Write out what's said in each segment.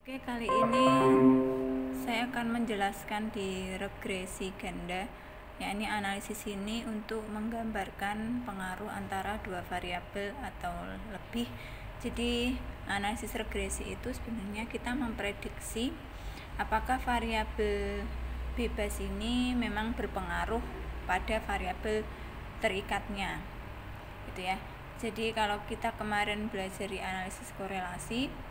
Oke, kali ini saya akan menjelaskan di regresi ganda, yakni analisis ini untuk menggambarkan pengaruh antara dua variabel atau lebih. Jadi analisis regresi itu sebenarnya kita memprediksi apakah variabel bebas ini memang berpengaruh pada variabel terikatnya, gitu ya. Jadi kalau kita kemarin belajar di analisis korelasi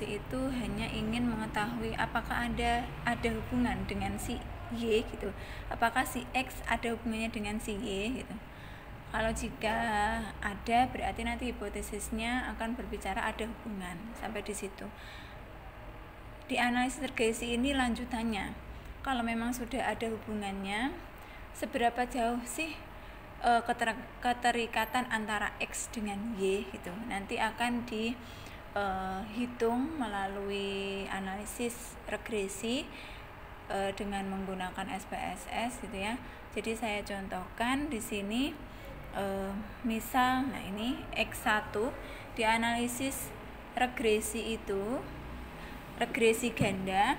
itu hanya ingin mengetahui apakah ada hubungan dengan si Y gitu. Apakah si X ada hubungannya dengan si Y gitu. Kalau jika ada, berarti nanti hipotesisnya akan berbicara ada hubungan sampai di situ. Di analisis regresi ini lanjutannya, kalau memang sudah ada hubungannya, seberapa jauh sih keterikatan antara X dengan Y gitu. Nanti akan dihitung melalui analisis regresi dengan menggunakan SPSS gitu ya. Jadi saya contohkan di sini misal, nah ini X1 dianalisis regresi itu, regresi ganda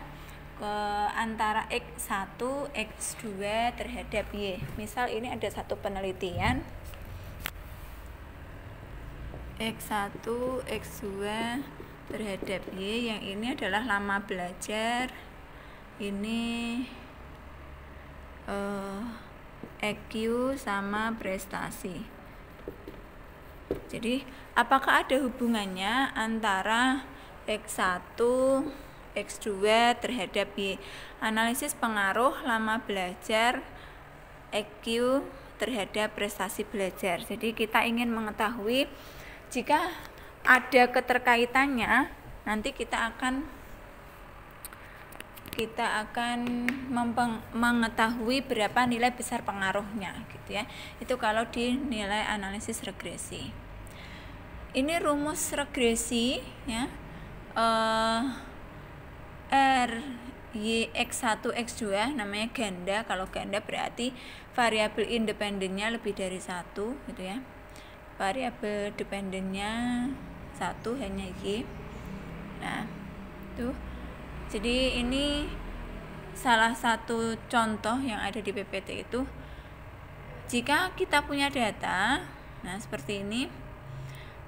ke antara X1, X2 terhadap Y. Misal ini ada satu penelitian X1, X2 terhadap Y, yang ini adalah lama belajar, ini EQ sama prestasi. Jadi apakah ada hubungannya antara X1, X2 terhadap Y? Analisis pengaruh lama belajar, EQ terhadap prestasi belajar. Jadi kita ingin mengetahui jika ada keterkaitannya, nanti kita akan mengetahui berapa nilai besar pengaruhnya gitu ya. Itu kalau di nilai analisis regresi. Ini rumus regresi ya. R Y X1 X2 namanya ganda. Kalau ganda berarti variabel independennya lebih dari satu gitu ya. Variabel dependennya satu, hanya Y. Nah, tuh. Jadi ini salah satu contoh yang ada di PPT itu. Jika kita punya data, nah seperti ini,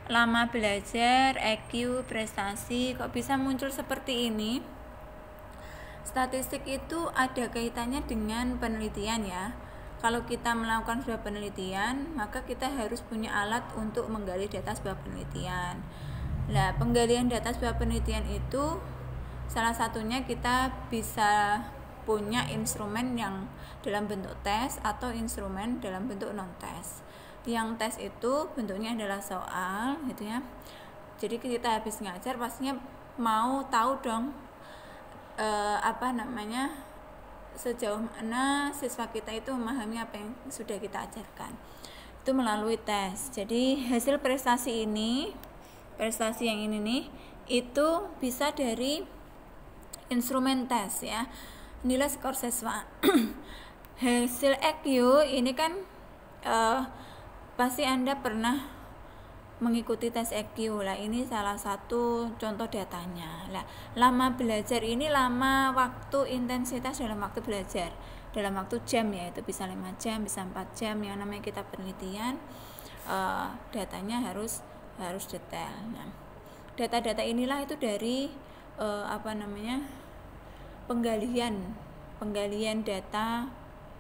lama belajar, EQ, prestasi, kok bisa muncul seperti ini? Statistik itu ada kaitannya dengan penelitian ya. Kalau kita melakukan sebuah penelitian, maka kita harus punya alat untuk menggali data sebuah penelitian. Nah, penggalian data sebuah penelitian itu salah satunya kita bisa punya instrumen yang dalam bentuk tes atau instrumen dalam bentuk non-tes. Yang tes itu bentuknya adalah soal gitu ya. Jadi kita habis ngajar pastinya mau tahu dong sejauh mana siswa kita itu memahami apa yang sudah kita ajarkan. Itu melalui tes. Jadi hasil prestasi yang ini nih, itu bisa dari instrumen tes ya, nilai skor siswa. Hasil EQ ini kan pasti Anda pernah mengikuti tes EQ lah. Ini salah satu contoh datanya lah. Lama belajar ini lama waktu intensitas dalam waktu belajar, dalam waktu jam ya, itu bisa 5 jam, bisa 4 jam. Yang namanya kita penelitian, datanya harus detail. Nah, data-data inilah itu dari penggalian data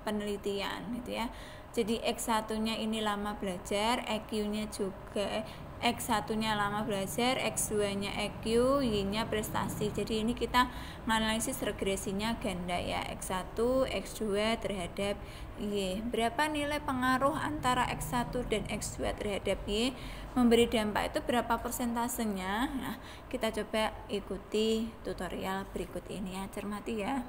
penelitian gitu ya. Jadi X1-nya ini lama belajar, EQ-nya juga X1-nya lama belajar, X2-nya EQ, Y-nya prestasi. Jadi ini kita menganalisis regresinya ganda ya, X1, X2 terhadap Y. Berapa nilai pengaruh antara X1 dan X2 terhadap Y? Memberi dampak itu berapa persentasenya? Nah, kita coba ikuti tutorial berikut ini ya, cermati ya.